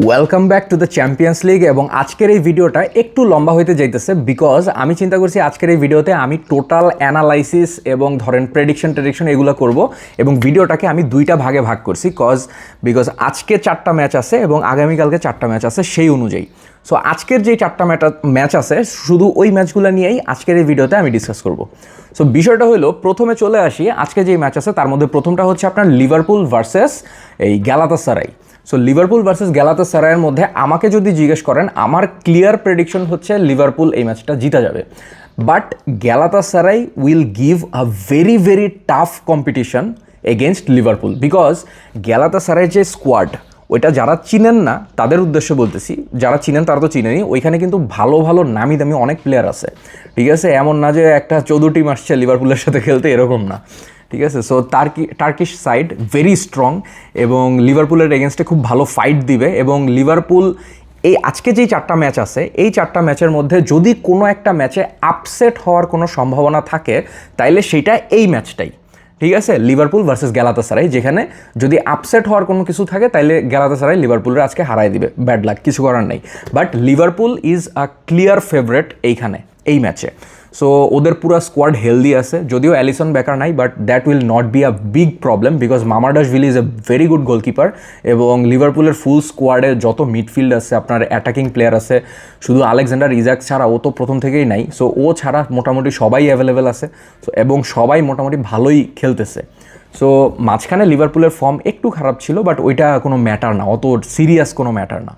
Welcome back to the champions league. এবং আজকের এই ভিডিওটা একটু লম্বা হইতে যাইতেছে বিকজ আমি চিন্তা করছি আজকের এই ভিডিওতে আমি টোটাল অ্যানালাইসিস এবং ধরেন প্রেডিকশন এগুলো করব এবং ভিডিওটাকে আমি দুইটা ভাগে ভাগ করছি বিকজ আজকে 4টা ম্যাচ আছে এবং আগামীকালকে 4টা ম্যাচ আছে সেই অনুযায়ী। সো আজকের যেই 4টা ম্যাচ আছে শুধু ওই ম্যাচগুলো নিয়েই আজকের এই ভিডিওতে আমি ডিসকাস করব। সো বিষয়টা হলো প্রথমে চলে আসি আজকে যেই ম্যাচ আছে তার মধ্যে প্রথমটা হচ্ছে আপনার লিভারপুল ভার্সেস এই গ্যালাতাসারাই। সো লিভারপুল ভার্সেস গ্যালাতাসারাইয়ের মধ্যে আমাকে যদি জিজ্ঞেস করেন আমার ক্লিয়ার প্রেডিকশন হচ্ছে লিভারপুল এই ম্যাচটা জিতা যাবে, but Galatasaray will give a very very tough competition against Liverpool because Galatasaray যে স্কোয়াড ওইটা যারা চিনেন না তাদের উদ্দেশ্যে বলতেছি, যারা চিনেন তারা তো চিনেনি, ওইখানে কিন্তু ভালো ভালো নামি দামি অনেক প্লেয়ার আছে, ঠিক আছে? এমন না যে একটা 14 টিম আসছে লিভারপুলের সাথে খেলতে, এরকম না, ঠিক আছে? So Turkish side very strong এবং লিভারপুলের এগেনস্টে খুব ভালো ফাইট দিবে এবং লিভারপুল এই আজকে যেই 4টা ম্যাচ আছে এই 4টা ম্যাচের মধ্যে যদি কোনো একটা ম্যাচে আপসেট হওয়ার কোনো সম্ভাবনা থাকে তাইলে সেইটা এই ম্যাচটাই, ঠিক আছে? লিভারপুল ভার্সেস গ্যালাতাসারাই, যেখানে যদি আপসেট হওয়ার কোনো কিছু থাকে তাইলে গ্যালাতাসারাই লিভারপুলের আজকে হারাই দিবে, ব্যাড লাক, কিছু করার নেই। But Liverpool is a clear favourite এইখানে এই ম্যাচে। সো ওদের পুরো স্কোয়াড হেলদি আছে, যদিও অ্যালিসন বেকার নাই, but that will not be a big problem because Mamardashvili is a very good goalkeeper এবং লিভারপুলের ফুল স্কোয়াডে যত মিডফিল্ড আছে, আপনার অ্যাটাকিং প্লেয়ার আছে, শুধু আলেকজান্ডার ইজাক ছাড়া, ও তো প্রথম থেকেই নাই, সো ও ছাড়া মোটামুটি সবাই অ্যাভেলেবেল আছে। সো এবং সবাই মোটামুটি ভালোই খেলতেছে। সো মাঝখানে লিভারপুলের ফর্ম একটু খারাপ ছিল, বাট ওইটা কোনো ম্যাটার না, অত সিরিয়াস কোনো ম্যাটার না।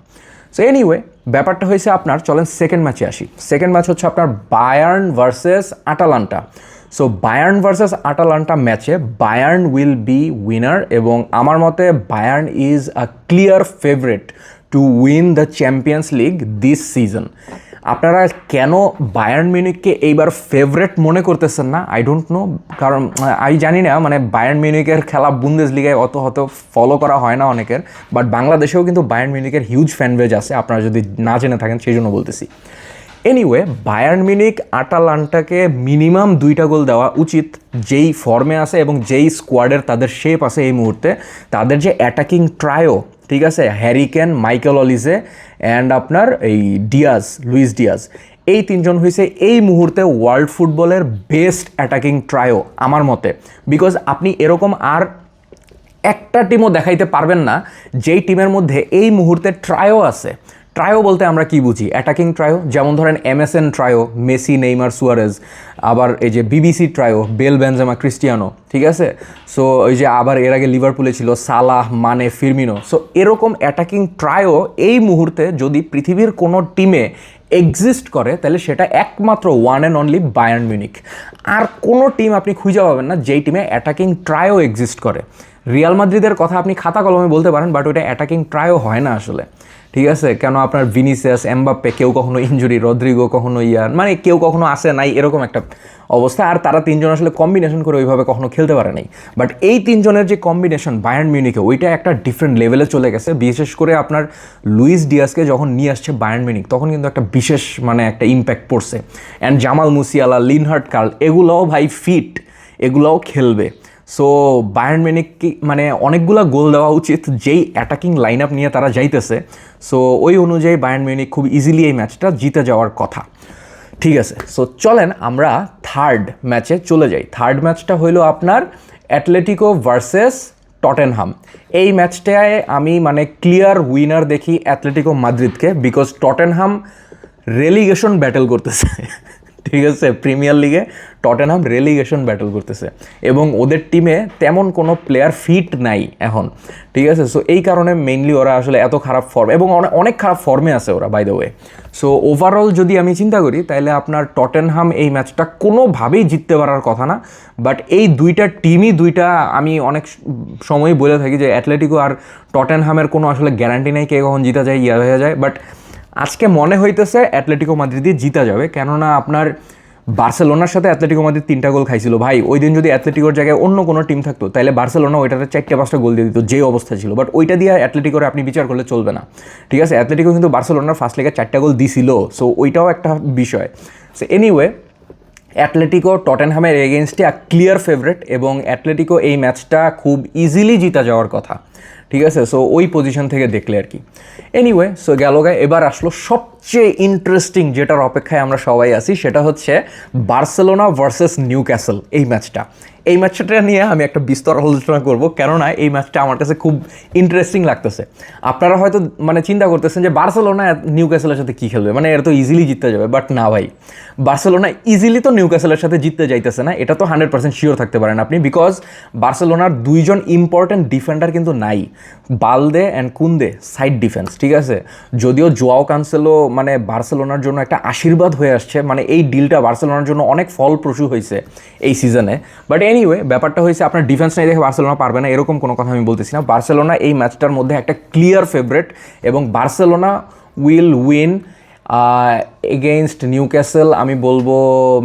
সো এনিওয়ে ব্যাপারটা হয়েছে আপনার, চলেন সেকেন্ড ম্যাচে আসি। সেকেন্ড ম্যাচ হচ্ছে আপনার Bayern versus Atalanta. So Bayern versus Atalanta ম্যাচে বায়ার্ন উইল বি উইনার এবং আমার মতে Bayern is a clear favourite to win the champions league this season. আপনারা কেন বায়ার্ন মিউনিখকে এইবার ফেভারেট মনে করতেছেন না আই ডোন্ট নো, কারণ আমি জানি না, মানে বায়ার্ন মিউনিখের খেলা বুন্দেসলিগায় অত ফলো করা হয় না অনেকের, বাট বাংলাদেশেও কিন্তু বায়ার্ন মিউনিখের হিউজ ফ্যান বেজ আছে, আপনারা যদি না জেনে থাকেন সেই জন্য বলতেছি। এনিওয়ে বায়ার্ন মিউনিখ আটালান্টাকে মিনিমাম 2টা গোল দেওয়া উচিত, যেই ফর্মে আছে এবং যেই স্কোয়াডের তাদের শেপ আছে এই মুহূর্তে, তাদের যে অ্যাটাকিং ট্রায়ো, ঠিক আছে, হ্যারি কেন, মাইকেল অলিজে অ্যান্ড আপনার এই লুইস ডিয়াজ, এই 3জন হয়েছে এই মুহূর্তে ওয়ার্ল্ড ফুটবলের বেস্ট অ্যাটাকিং ট্রায়ো আমার মতে। বিকজ আপনি এরকম আর একটা টিমও দেখাইতে পারবেন না যেই টিমের মধ্যে এই মুহূর্তে ট্রায়ো আছে। ট্রায়ো বলতে আমরা কি বুঝি? অ্যাটাকিং ট্রায়ো, যেমন ধরেন MSN trio, Messi, Neymar, Suarez, আবার এই যে BBC trio, Bale, Benzema, Cristiano, ঠিক আছে? সো ওই যে আবার এর আগে লিভারপুলে ছিল সালাহ, মানে, ফিরমিনো। সো এরকম অ্যাটাকিং ট্রায়ো এই মুহূর্তে যদি পৃথিবীর কোনো টিমে এক্সিস্ট করে তাহলে সেটা একমাত্র one and only Bayern Munich. আর কোনো টিম আপনি খুঁজে পাবেন না যেই টিমে অ্যাটাকিং ট্রায়ো এক্সিস্ট করে। রিয়াল মাদ্রিদের কথা আপনি খাতা কলমে বলতে পারেন, বাট ওইটা অ্যাটাকিং ট্রায়ো হয় না আসলে, ঠিক আছে? কেন আপনার ভিনিসিয়াস, এমবাপ্পে কেউ কখনো ইনজুরি, রদ্রিগো কখনো মানে কেউ কখনো আসে নাই, এরকম একটা অবস্থা। আর তারা 3জন আসলে কম্বিনেশন করে ওইভাবে কখনো খেলতে পারে নাই। বাট এই 3জনের যে কম্বিনেশন বায়ার্ন মিউনিখে, ওইটা একটা ডিফারেন্ট লেভেলে চলে গেছে। বিশেষ করে আপনার লুইস ডিয়াসকে যখন নিয়ে আসছে বায়ার্ন মিউনিখ তখন কিন্তু একটা বিশেষ মানে একটা ইম্প্যাক্ট পড়ছে। অ্যান্ড জামাল মুসিয়ালা, লিনহার্ট কার্ল, এগুলোও ভাই ফিট, এগুলোও খেলবে। সো বায়ার্ন মিউনিখ মানে অনেকগুলা গোল দেওয়া উচিত যেই অ্যাটাকিং লাইন আপ নিয়ে তারা যাইতেছে। সো ওই অনুযায়ী বায়ার্ন মিউনিখ খুব ইজিলি এই ম্যাচটা জিতে যাওয়ার কথা, ঠিক আছে? সো চলেন আমরা থার্ড ম্যাচে চলে যাই। থার্ড ম্যাচটা হইলো আপনার অ্যাটলেটিকো ভার্সেস টটেনহাম। এই ম্যাচটায় আমি মানে ক্লিয়ার উইনার দেখি অ্যাটলেটিকো মাদ্রিদকে, বিকজ টটেনহাম রেলিগেশন ব্যাটেল করতেছে, ঠিক আছে? প্রিমিয়ার লিগে টটেনহাম রেলিগেশন ব্যাটল করতেছে এবং ওদের টিমে তেমন কোনো প্লেয়ার ফিট নাই এখন, ঠিক আছে? সো এই কারণে মেইনলি ওরা আসলে এত খারাপ ফর্ম এবং অনেক খারাপ ফর্মে আছে ওরা, by the way. So overall যদি আমি চিন্তা করি তাহলে আপনার টটেনহাম এই ম্যাচটা কোনোভাবেই জিততে পারার কথা না। বাট এই দুইটা টিমই আমি অনেক সময় বলে থাকি যে অ্যাটলেটিকো আর টটেনহামের কোনো আসলে গ্যারান্টি নেই কে কখন জিতা যায়, হয়ে যায়। বাট আজকে মনে হইতেছে অ্যাটলেটিকো মাদ্রিদই জিতা যাবে, কেননা আপনার বার্সেলোনার সাথে অ্যাটলেটিকো মাদ্রিদ 3টা গোল খাইছিল ভাই। ওই দিন যদি অ্যাটলেটিকোর জায়গায় অন্য কোনো টিম থাকতো তাহলে বার্সেলোনা ওইটাতে 4-5টা গোল দিয়ে দিত, যে অবস্থা ছিল। বাট ওইটা দিয়ে অ্যাটলেটিকোর আপনি বিচার করলে চলবে না, ঠিক আছে? অ্যাটলেটিকো কিন্তু বার্সেলোনার ফার্স্ট লেগে 4টা গোল দিছিল, সো ওইটাও একটা বিষয়। সো এনিওয়ে অ্যাটলেটিকো টটেনহামের এগেনস্টে ক্লিয়ার ফেভারিট এবং অ্যাটলেটিকো এই ম্যাচটা খুব ইজিলি জিতা যাওয়ার কথা। ঠিক আছে, সো ওই পজিশন থেকে দেখলে আর কি। এনিওয়ে, সো গেল গায়ে, এবার আসলো সবচেয়ে ইন্টারেস্টিং যেটার অপেক্ষায় আমরা সবাই আছি, সেটা হচ্ছে বার্সেলোনা ভার্সেস নিউক্যাসল এই ম্যাচটা। এই ম্যাচটা নিয়ে আমি একটা বিস্তর আলোচনা করবো, কেননা এই ম্যাচটা আমার কাছে খুব ইন্টারেস্টিং লাগতেছে। আপনারা হয়তো মানে চিন্তা করতেছেন যে বার্সেলোনা নিউক্যাসলের সাথে কী খেলবে, মানে এর তো ইজিলি জিততে যাবে, বাট না ভাই, বার্সেলোনা ইজিলি তো নিউক্যাসলের সাথে জিততে যাইতেছে না, এটা তো 100% শিওর থাকতে পারেন আপনি, বিকজ বার্সেলোনার দুইজন ইম্পর্ট্যান্ট ডিফেন্ডার কিন্তু নাই, বালদে অ্যান্ড কুন্দে সাইড ডিফেন্স, ঠিক আছে। যদিও জোয়াও কানসেলো মানে বার্সেলোনার জন্য একটা আশীর্বাদ হয়ে আসছে, মানে এই ডিলটা বার্সেলোনার জন্য অনেক ফলপ্রসূ হয়েছে এই সিজনে, বাট এনিওয়ে ব্যাপারটা হয়েছে আপনার ডিফেন্স নাই দেখে বার্সেলোনা পারবে না এরকম কোনো কথা আমি বলতেছি না। বার্সেলোনা এই ম্যাচটার মধ্যে একটা ক্লিয়ার ফেভারিট, এবং Barcelona will win against Newcastle. আমি বলবো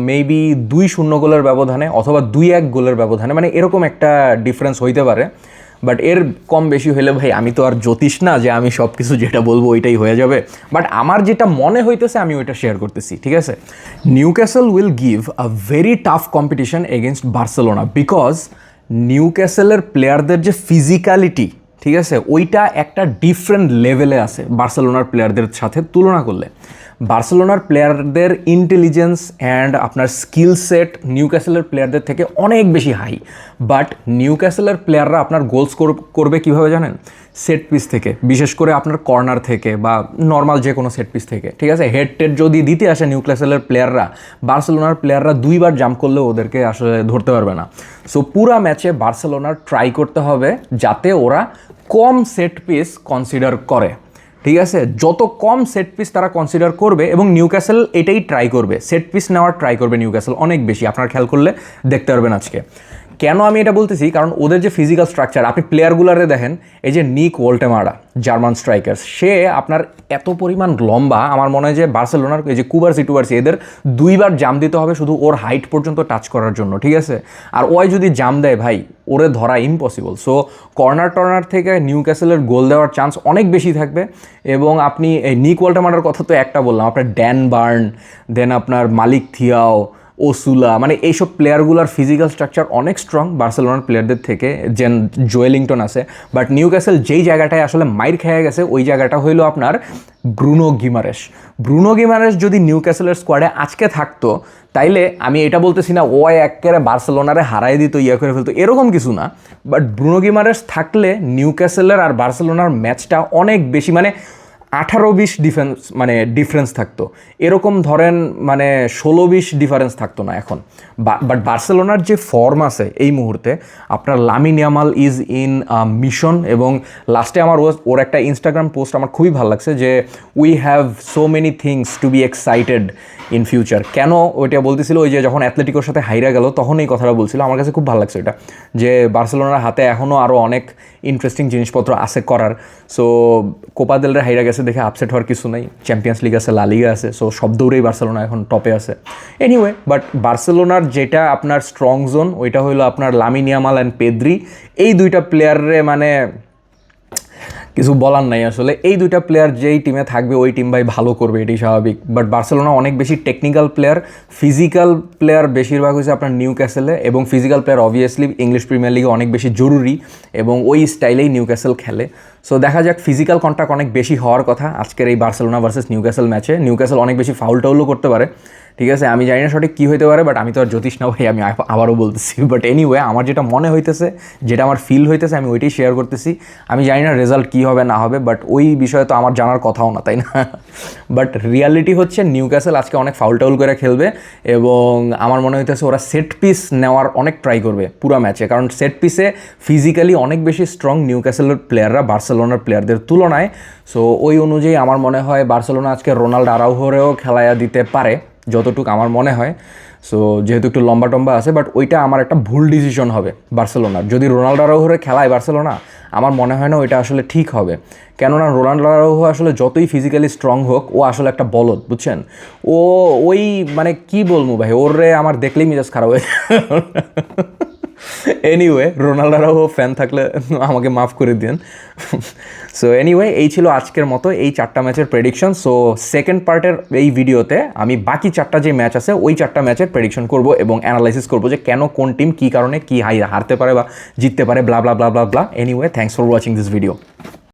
মেবি 2-0 গোলের ব্যবধানে অথবা 2-1 গোলের ব্যবধানে, মানে এরকম একটা ডিফারেন্স হইতে পারে, বাট এর কম বেশি হলে ভাই আমি তো আর জ্যোতিষ না যে আমি সব কিছু যেটা বলবো ওইটাই হয়ে যাবে, বাট আমার যেটা মনে হইতেছে আমি ওইটা শেয়ার করতেছি, ঠিক আছে। Newcastle will give a very tough competition against Barcelona, because নিউক্যাসলের প্লেয়ারদের যে ফিজিক্যালিটি, ঠিক আছে, ওইটা একটা ডিফারেন্ট লেভেলে আছে বার্সেলোনার প্লেয়ারদের সাথে তুলনা করলে। বার্সেলোনার প্লেয়ারদের ইন্টেলিজেন্স অ্যান্ড আপনার স্কিল সেট নিউক্যাসলের প্লেয়ারদের থেকে অনেক বেশি হাই, বাট নিউক্যাসলের প্লেয়াররা আপনার গোলস করবে কীভাবে জানেন? সেট পিস থেকে, বিশেষ করে আপনার কর্নার থেকে বা নর্মাল যে কোনো সেট পিস থেকে, ঠিক আছে। হেড টেড যদি দিতে আসে নিউক্যাসলের প্লেয়াররা, বার্সেলোনার প্লেয়াররা 2বার জাম্প করলেও ওদেরকে আসলে ধরতে পারবে না। সো পুরা ম্যাচে বার্সেলোনার ট্রাই করতে হবে যাতে ওরা কম সেট পিস কনসিডার করে, ঠিক আছে। যত কম সেট পিস তারা কনসিডার করবে, এবং নিউক্যাসল এটাই ট্রাই করবে, সেট পিস নেওয়ার ট্রাই করবে নিউক্যাসল অনেক বেশি, আপনার খেয়াল করলে দেখতে পারবেন আজকে। কেন আমি এটা বলতেছি, কারণ ওদের যে ফিজিক্যাল স্ট্রাকচার, আপনি প্লেয়ারগুলারে দেখেন, এই যে নিক ওল্টেমারা জার্মান স্ট্রাইকার, সে আপনার এত পরিমাণ লম্বা, আমার মনে হয় যে বার্সেলোনার এই যে কুবার্সি এদের 2বার জাম দিতে হবে শুধু ওর হাইট পর্যন্ত টাচ করার জন্য, ঠিক আছে। আর ওই যদি জাম দেয় ভাই, ওরে ধরা ইম্পসিবল। সো কর্নার থেকে নিউক্যাসলের গোল দেওয়ার চান্স অনেক বেশি থাকবে। এবং আপনি এই নিক ওল্টেমারার কথা তো একটা বললাম, আপনার ড্যান বার্ন, দেন আপনার মালিক থিয়াও, ওসুলা, মানে এইসব প্লেয়ারগুলোর ফিজিক্যাল স্ট্রাকচার অনেক স্ট্রং বার্সেলোনার প্লেয়ারদের থেকে, যেন জোয়েলিংটন আছে। বাট নিউক্যাসল যেই জায়গাটায় আসলে মাইর খেয়ে গেছে ওই জায়গাটা হইলো আপনার ব্রুনো গিমারেশ যদি নিউক্যাসলের স্কোয়াডে আজকে থাকতো, তাইলে আমি এটা বলতেছি না ও একেবারে বার্সেলোনারে হারাই দিত, করে ফেলতো, এরকম কিছু না। বাট ব্রুনো গিমারেশ থাকলে নিউক্যাসলের আর বার্সেলোনার ম্যাচটা অনেক বেশি, মানে 18-20 ডিফারেন্স থাকতো, এরকম ধরেন মানে 16-20 ডিফারেন্স থাকতো না এখন। বাট বার্সেলোনার যে ফর্ম আছে এই মুহূর্তে, আপনার Lamine Yamal is in mission, এবং লাস্টে আমার ওর একটা ইনস্টাগ্রাম পোস্ট আমার খুবই ভালো লাগছে যে we have so many things to B excited in future. কেন ওইটা বলতেছিল, ওই যে যখন অ্যাথলেটিকোর সাথে হাইরা গেল তখন এই কথাটা বলছিল, আমার কাছে খুব ভালো লাগছে এটা, যে বার্সেলোনার হাতে এখনও আরও অনেক ইন্টারেস্টিং জিনিসপত্র আছে করার। সো কোপা দেল রে হাইরা গেছে দেখে আপসেট হওয়ার কিছু নেই, চ্যাম্পিয়ন্স লিগ আছে, লা লিগা আছে, সো সব দৌড়েই বার্সেলোনা এখন টপে আছে। এনিওয়ে, বাট বার্সেলোনার যেটা আপনার স্ট্রং জোন ওইটা হলো আপনার লামিন ইয়ামাল অ্যান্ড পেদ্রি, এই 2টা প্লেয়ারে মানে কিছু বলার নাই আসলে। এই 2টা প্লেয়ার যেই টিমে থাকবে ওই টিম ভাই ভালো করবে, এটাই স্বাভাবিক। বাট বার্সেলোনা অনেক বেশি টেকনিক্যাল প্লেয়ার, ফিজিক্যাল প্লেয়ার বেশিরভাগ হয়েছে আপনার নিউক্যাসলে, এবং physical player obviously English premier লিগে অনেক বেশি জরুরি, এবং ওই স্টাইলেই নিউক্যাসল খেলে। সো দেখা যাক, ফিজিক্যাল কন্ট্যাক্ট অনেক বেশি হওয়ার কথা আজকের এই বার্সেলোনা ভার্সেস নিউক্যাসল ম্যাচে। নিউক্যাসল অনেক বেশি ফাউল টাউলও করতে পারে, ঠিক আছে। আমি জানি না সঠিক কী হইতে পারে, বাট আমি তো আর জ্যোতিষ না ভাই, আমি আবারও বলতেছি। বাট এনিওয়ে, আমার যেটা মনে হইতেছে, যেটা আমার ফিল হইতেছে, আমি ওইটাই শেয়ার করতেছি। আমি জানি না রেজাল্ট কী হবে না হবে, বাট ওই বিষয়ে তো আমার জানার কথাও না, তাই না? বাট রিয়ালিটি হচ্ছে নিউক্যাসল আজকে অনেক ফাউল টাউল করে খেলবে, এবং আমার মনে হইতেছে ওরা সেট পিস নেওয়ার অনেক ট্রাই করবে পুরো ম্যাচে, কারণ সেট পিসে ফিজিক্যালি অনেক বেশি স্ট্রং নিউক্যাসলের প্লেয়াররা বার্সেলোনার প্লেয়ারদের তুলনায়। সো ওই অনুযায়ী আমার মনে হয় বার্সেলোনা আজকে রোনাল্ডো আরাউহোরেও খেলাইয়া দিতে পারে, যতটুকু আমার মনে হয়। সো যেহেতু একটু লম্বা টম্বা আছে, বাট ওইটা আমার একটা ভুল ডিসিশন হবে বার্সেলোনার। যদি রোনাল্ডো আরাউহোরে খেলায় বার্সেলোনা, আমার মনে হয় না ওইটা আসলে ঠিক হবে, কেননা রোনাল্ডো আরাউহো আসলে যতই ফিজিক্যালি স্ট্রং হোক, ও আসলে একটা বলদ, বুঝছেন। ওই মানে কি বলবো ভাই, ওরে আমার দেখলেই মেজাজ খারাপ হয়ে এনিওয়ে রোনাল্ডোরাও ফ্যান থাকলে আমাকে মাফ করে দিন। সো এনিওয়ে এই ছিল আজকের মতো এই 4টা ম্যাচের প্রেডিকশন। সো সেকেন্ড পার্টের এই ভিডিওতে আমি বাকি 4টা যে ম্যাচ আছে ওই 4টা ম্যাচের প্রেডিকশন করব এবং অ্যানালাইসিস করব যে কেন কোন টিম কী কারণে কী হারতে পারে বা জিততে পারে, blah blah blah blah blah. Anyway thanks for watching this video.